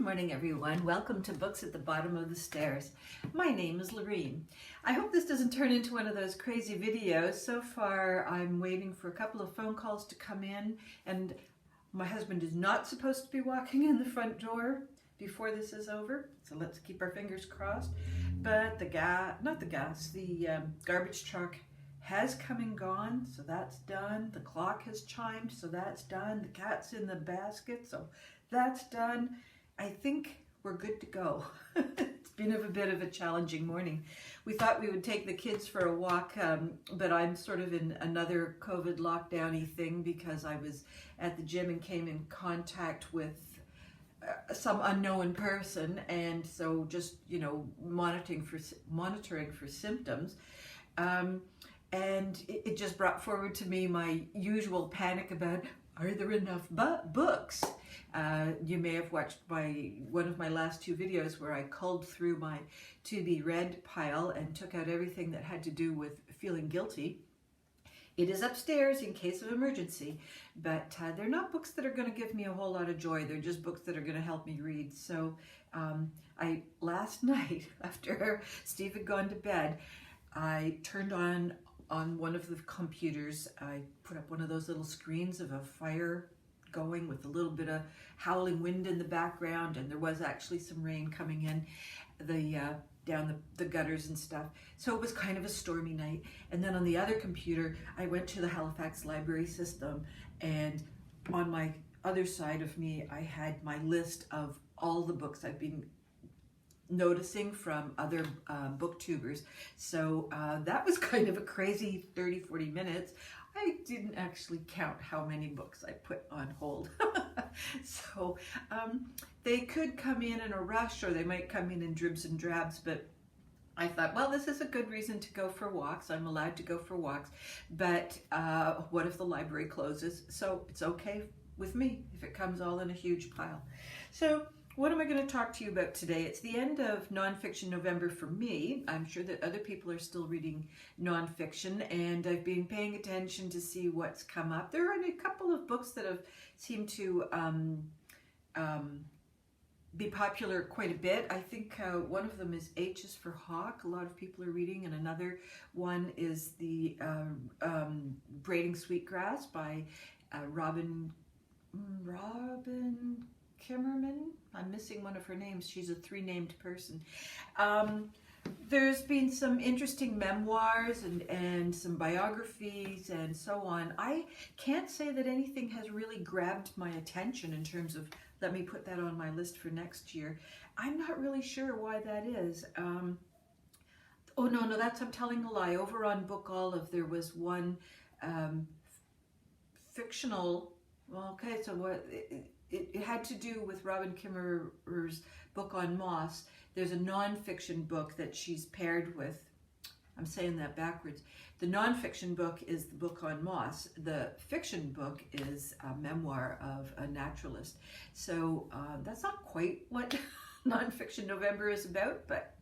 morning, everyone. Welcome to Books at the Bottom of the Stairs. My name is Lorene. I hope this doesn't turn into one of those crazy videos. So far, I'm waiting for a couple of phone calls to come in, and my husband is not supposed to be walking in the front door before this is over, so let's keep our fingers crossed. But the garbage truck has come and gone, so that's done. The clock has chimed, so that's done. The cat's in the basket, so that's done. I think we're good to go. It's been a bit of a challenging morning. We thought we would take the kids for a walk, but I'm sort of in another COVID lockdown-y thing because I was at the gym and came in contact with some unknown person, and so just, you know, monitoring for symptoms. And it just brought forward to me my usual panic about, are there enough books? You may have watched one of my last two videos where I culled through my to be read pile and took out everything that had to do with feeling guilty. It is upstairs in case of emergency, but they're not books that are going to give me a whole lot of joy. They're just books that are going to help me read. So last night, after Steve had gone to bed, I turned on one of the computers. I put up one of those little screens of a fire going with a little bit of howling wind in the background, and there was actually some rain coming in down the gutters and stuff. So it was kind of a stormy night. And then on the other computer, I went to the Halifax library system, and on my other side of me, I had my list of all the books I've been noticing from other booktubers. So that was kind of a crazy 30-40 minutes. I didn't actually count how many books I put on hold. So they could come in a rush, or they might come in dribs and drabs, but I thought, well, this is a good reason to go for walks. I'm allowed to go for walks, but what if the library closes? So it's okay with me if it comes all in a huge pile. So what am I going to talk to you about today? It's the end of nonfiction November for me. I'm sure that other people are still reading nonfiction, and I've been paying attention to see what's come up. There are a couple of books that have seemed to be popular quite a bit. I think one of them is H is for Hawk. A lot of people are reading, and another one is the Braiding Sweetgrass by Robin Kimmerman. I'm missing one of her names. She's a three-named person. There's been some interesting memoirs and some biographies and so on. I can't say that anything has really grabbed my attention in terms of, let me put that on my list for next year. I'm not really sure why that is. Oh, no, I'm telling a lie. Over on Book Olive, there was one fictional, well, okay, so what... It had to do with Robin Kimmerer's book on moss. There's a nonfiction book that she's paired with. I'm saying that backwards. The nonfiction book is the book on moss. The fiction book is a memoir of a naturalist. So that's not quite what Nonfiction November is about, but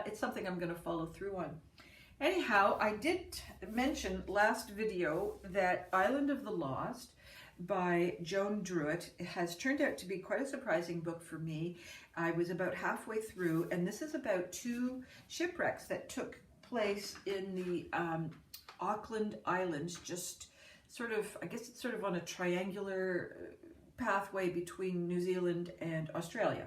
it's something I'm going to follow through on. Anyhow, I did mention last video that Island of the Lost by Joan Druett has turned out to be quite a surprising book for me. I was about halfway through, and this is about two shipwrecks that took place in the Auckland Islands, just sort of, I guess it's sort of on a triangular pathway between New Zealand and Australia.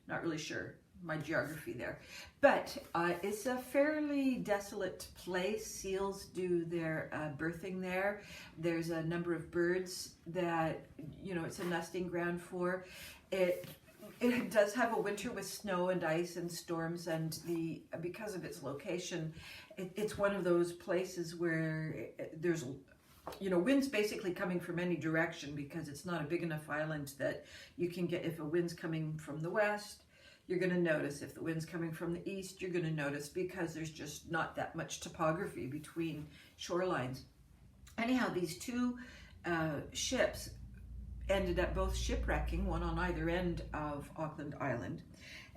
Not really sure my geography there, but it's a fairly desolate place. Seals do their birthing there. There's a number of birds that, you know, it's a nesting ground for. It does have a winter with snow and ice and storms, and because of its location, it's one of those places where there's, you know, winds basically coming from any direction, because it's not a big enough island that you can get, if a wind's coming from the west, you're going to notice. If the wind's coming from the east, you're going to notice, because there's just not that much topography between shorelines. Anyhow, these two ships ended up both shipwrecking, one on either end of Auckland Island.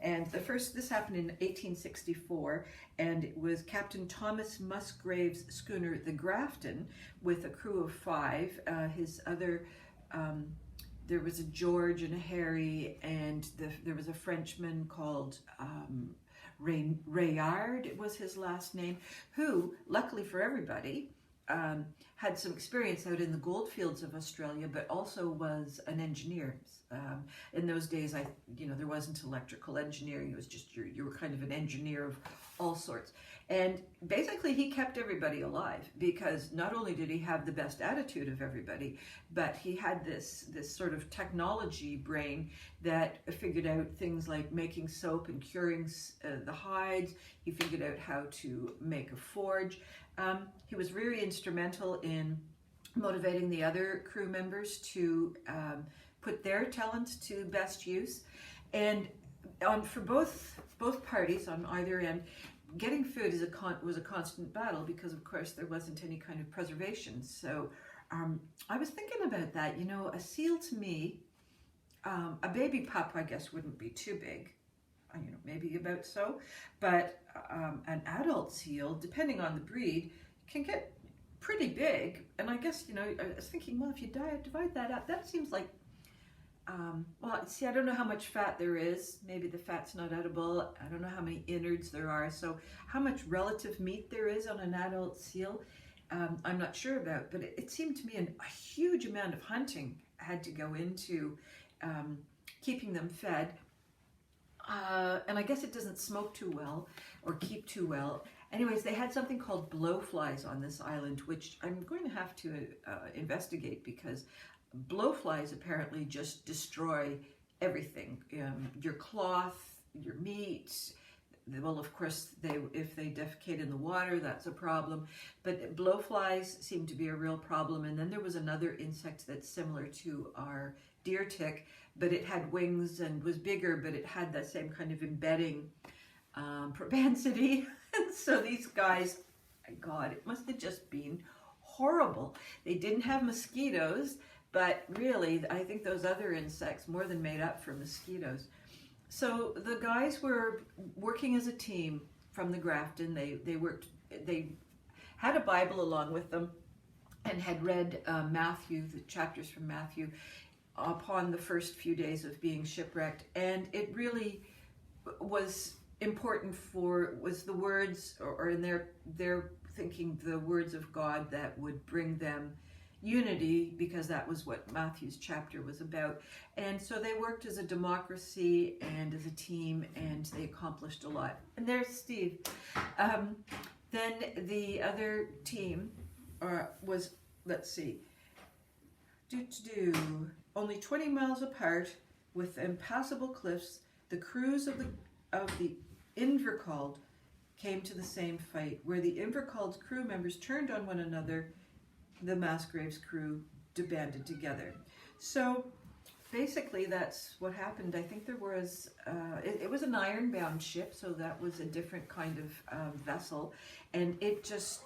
And this happened in 1864, and it was Captain Thomas Musgrave's schooner, the Grafton, with a crew of 5. His other there was a George and a Harry, and there was a Frenchman called Rayard was his last name, who, luckily for everybody, had some experience out in the goldfields of Australia, but also was an engineer. In those days, there wasn't electrical engineering. It was just you were kind of an engineer of all sorts. And basically, he kept everybody alive because not only did he have the best attitude of everybody, but he had this sort of technology brain that figured out things like making soap and curing the hides. He figured out how to make a forge. He was very instrumental in motivating the other crew members to put their talents to best use. And for both parties on either end, getting food was a constant battle because, of course, there wasn't any kind of preservation. So I was thinking about that. A seal to me, a baby pup, I guess, wouldn't be too big. Maybe about so. But an adult seal, depending on the breed, can get pretty big. And I guess, I was thinking, well, if you divide that up, that seems like, I don't know how much fat there is. Maybe the fat's not edible. I don't know how many innards there are. So how much relative meat there is on an adult seal, I'm not sure about. But it seemed to me a huge amount of hunting had to go into keeping them fed. And I guess it doesn't smoke too well or keep too well. Anyways, they had something called blowflies on this island, which I'm going to have to investigate because blowflies apparently just destroy everything. Your cloth, your meat. Well, of course, if they defecate in the water, that's a problem. But blowflies seem to be a real problem. And then there was another insect that's similar to our deer tick, but it had wings and was bigger, but it had that same kind of embedding propensity. And so these guys, God, it must have just been horrible. They didn't have mosquitoes, but really, I think those other insects more than made up for mosquitoes. So the guys were working as a team from the Grafton. They had a Bible along with them and had read Matthew, the chapters from Matthew, upon the first few days of being shipwrecked. And it really was important was the words, or in their thinking, the words of God that would bring them unity, because that was what Matthew's chapter was about. And so they worked as a democracy and as a team, and they accomplished a lot. And there's Steve. Then the other team was, let's see, only 20 miles apart with impassable cliffs. The crews of the Invercalled came to the same fate. Where the Invercalled's crew members turned on one another, the Musgrave's crew banded together. So basically that's what happened. I think there was, it was an iron-bound ship, so that was a different kind of vessel, and it just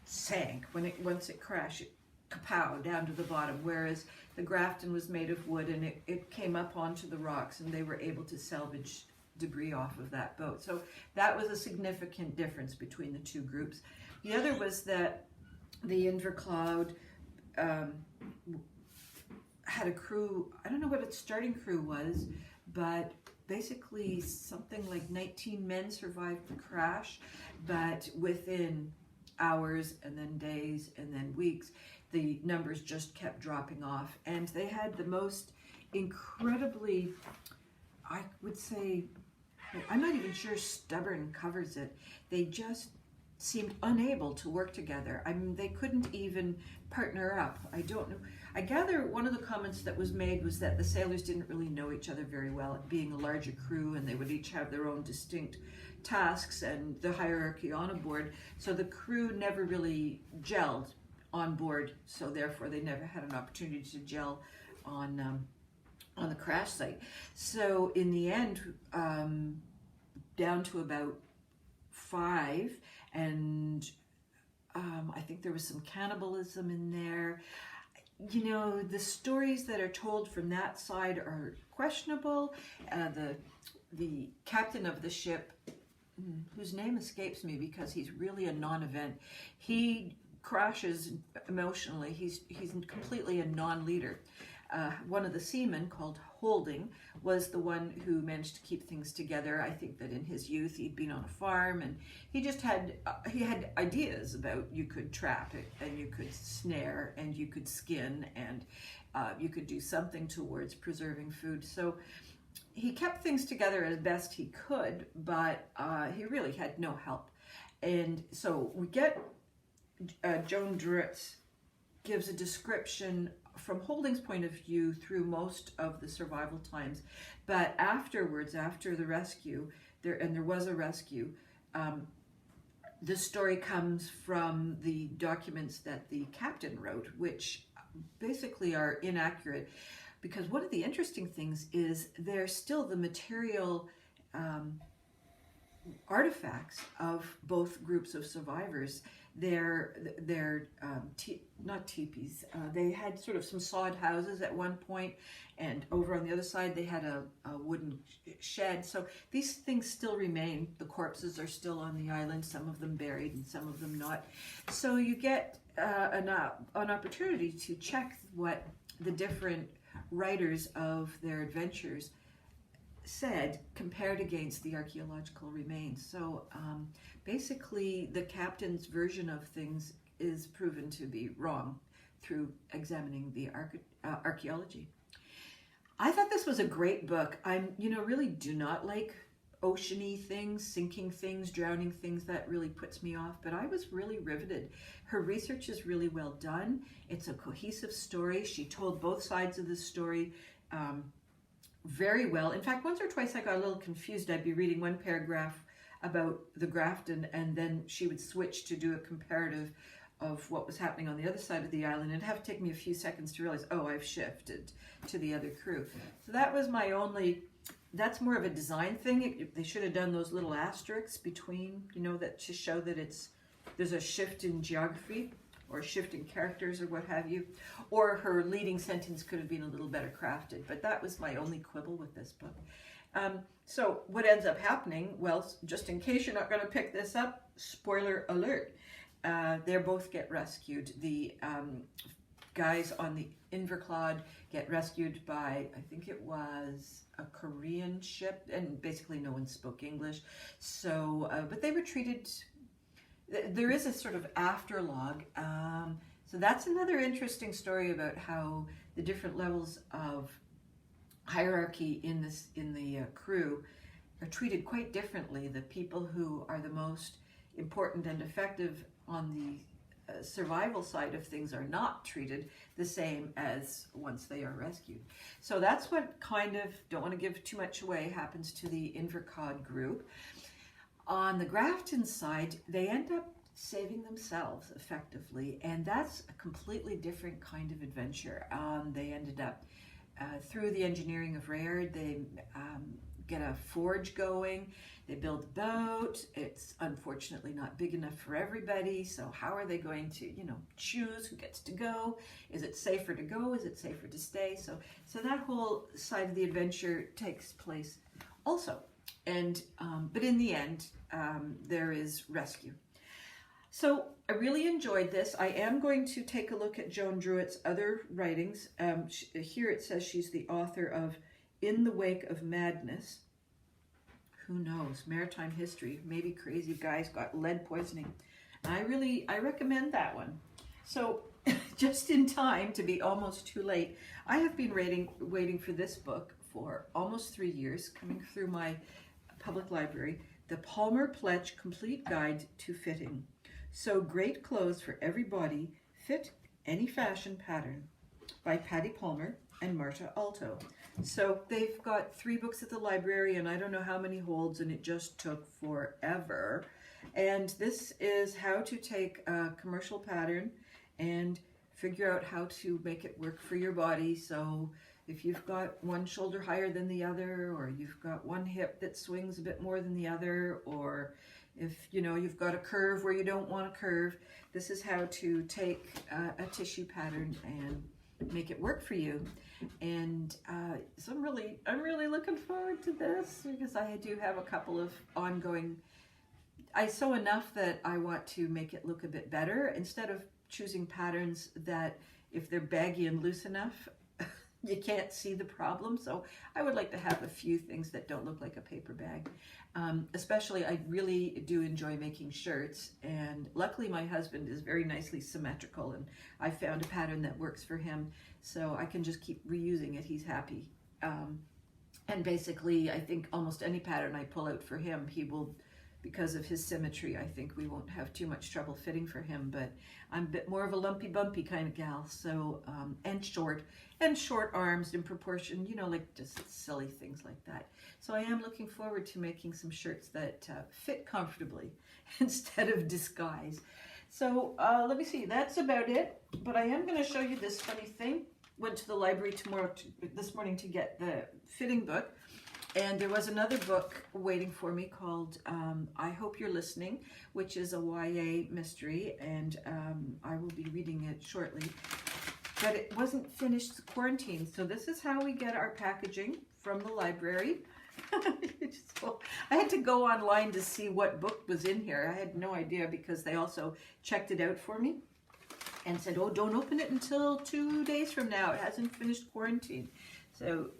sank once it crashed. It kapow down to the bottom, whereas the Grafton was made of wood, and it came up onto the rocks, and they were able to salvage debris off of that boat. So that was a significant difference between the two groups. The other was that the Invercloud had a crew. I don't know what its starting crew was, but basically something like 19 men survived the crash, but within hours and then days and then weeks, the numbers just kept dropping off. And they had the most incredibly, I would say, I'm not even sure stubborn covers it. They just seemed unable to work together. I mean, they couldn't even partner up. I don't know. I gather one of the comments that was made was that the sailors didn't really know each other very well, being a larger crew, and they would each have their own distinct tasks and the hierarchy on board. So the crew never really gelled on board. So therefore, they never had an opportunity to gel on the crash site. So in the end, down to about 5, and I think there was some cannibalism in there. You know, the stories that are told from that side are questionable. The captain of the ship, whose name escapes me because he's really a non-event, he crashes emotionally. He's completely a non-leader. one of the seamen called Holding was the one who managed to keep things together. I think that in his youth he'd been on a farm, and he just had ideas about you could trap it, and you could snare, and you could skin, and you could do something towards preserving food. So he kept things together as best he could, but he really had no help. And so we get Joan Druett gives a description from Holding's point of view through most of the survival times, but afterwards, after the rescue, there was a rescue, the story comes from the documents that the captain wrote, which basically are inaccurate, because one of the interesting things is there's still the material artifacts of both groups of survivors. They're not teepees. They had sort of some sod houses at one point, and over on the other side they had a wooden shed. So these things still remain. The corpses are still on the island, some of them buried and some of them not. So you get an opportunity to check what the different writers of their adventures said compared against the archaeological remains. So basically the captain's version of things is proven to be wrong through examining the archaeology. I thought this was a great book. Really do not like oceany things, sinking things, drowning things. That really puts me off, but I was really riveted. Her research is really well done. It's a cohesive story. She told both sides of the story very well. In fact, once or twice I got a little confused. I'd be reading one paragraph about the Grafton, and then she would switch to do a comparative of what was happening on the other side of the island. It'd have to take me a few seconds to realize, oh, I've shifted to the other crew. So that was my only, that's more of a design thing. They should have done those little asterisks between, that to show that there's a shift in geography or a shift in characters or what have you. Or her leading sentence could have been a little better crafted, but that was my only quibble with this book. So what ends up happening, well, just in case you're not going to pick this up, spoiler alert, they both get rescued. The guys on the Inverclyde get rescued by, I think it was a Korean ship, and basically no one spoke English. So, but they were treated, there is a sort of afterlog. So that's another interesting story about how the different levels of hierarchy in the crew are treated quite differently. The people who are the most important and effective on the survival side of things are not treated the same as once they are rescued. So that's what kind of, don't want to give too much away, happens to the Inverclyde group. On the Grafton side, they end up saving themselves effectively, and that's a completely different kind of adventure. They ended up through the engineering of Rare, they get a forge going, they build a boat. It's unfortunately not big enough for everybody, so how are they going to, choose who gets to go? Is it safer to go? Is it safer to stay? So that whole side of the adventure takes place also. And but in the end, there is rescue. So I really enjoyed this. I am going to take a look at Joan Druett's other writings. Here it says she's the author of In the Wake of Madness. Who knows? Maritime history. Maybe crazy guys got lead poisoning. I recommend that one. So just in time to be almost too late, I have been waiting for this book for almost 3 years, coming through my public library, The Pletsch Complete Guide to Fitting. So Great Clothes for Every Body, Fit Any Fashion Pattern, by Pati and Marta Alto. So they've got 3 books at the library, and I don't know how many holds, and it just took forever. And this is how to take a commercial pattern and figure out how to make it work for your body. So if you've got one shoulder higher than the other, or you've got one hip that swings a bit more than the other, or if you've got a curve where you don't want a curve, this is how to take a tissue pattern and make it work for you. And so I'm really looking forward to this, because I do have a couple of ongoing. I sew enough that I want to make it look a bit better, instead of choosing patterns that, if they're baggy and loose enough, you can't see the problem. So I would like to have a few things that don't look like a paper bag. Especially, I really do enjoy making shirts, and luckily my husband is very nicely symmetrical, and I found a pattern that works for him, so I can just keep reusing it. He's happy. And basically, I think almost any pattern I pull out for him, he will, because of his symmetry, I think we won't have too much trouble fitting for him. But I'm a bit more of a lumpy bumpy kind of gal, so and short arms in proportion, you know, like just silly things like that. So I am looking forward to making some shirts that fit comfortably instead of disguise. So let me see, that's about it. But I am going to show you this funny thing. Went to the library this morning to get the fitting book, and there was another book waiting for me called I Hope You're Listening, which is a YA mystery, and I will be reading it shortly. But it wasn't finished quarantine, so this is how we get our packaging from the library. So I had to go online to see what book was in here. I had no idea, because they also checked it out for me and said, oh, don't open it until 2 days from now. It hasn't finished quarantine. So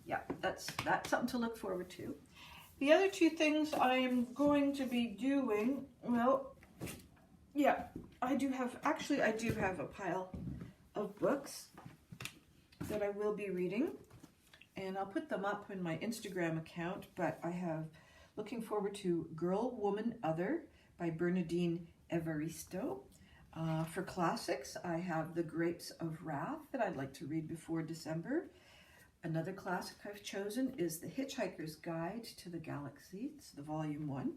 yeah, that's something to look forward to. The other two things I am going to be doing, well, yeah, I do have a pile of books that I will be reading, and I'll put them up in my Instagram account. But I have looking forward to Girl, Woman, Other by Bernardine Evaristo. For classics, I have The Grapes of Wrath that I'd like to read before December. Another classic I've chosen is The Hitchhiker's Guide to the Galaxy. It's the volume 1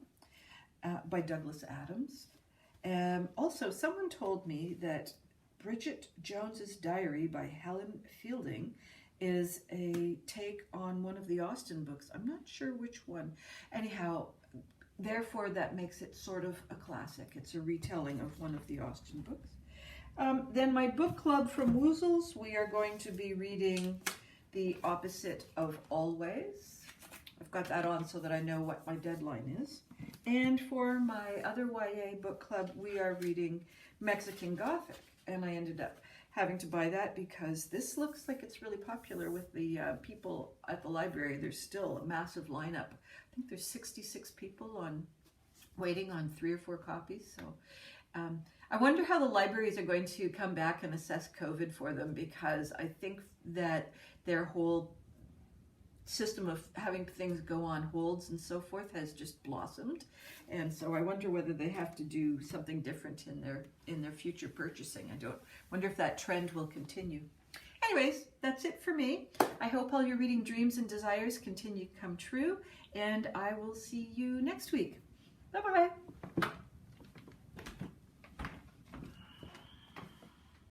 by Douglas Adams. Also, someone told me that Bridget Jones's Diary by Helen Fielding is a take on one of the Austen books. I'm not sure which one. Anyhow, therefore that makes it sort of a classic. It's a retelling of one of the Austen books. Then my book club from Woozles, we are going to be reading The Opposite of Always. I've got that on so that I know what my deadline is. And for my other YA book club, we are reading Mexican Gothic. And I ended up having to buy that because this looks like it's really popular with the people at the library. There's still a massive lineup. I think there's 66 people waiting on 3 or 4 copies. So I wonder how the libraries are going to come back and assess COVID for them, because I think that their whole system of having things go on holds and so forth has just blossomed, and so I wonder whether they have to do something different in their future purchasing. I wonder if that trend will continue. Anyways, that's it for me. I hope all your reading dreams and desires continue to come true, and I will see you next week. Bye-bye.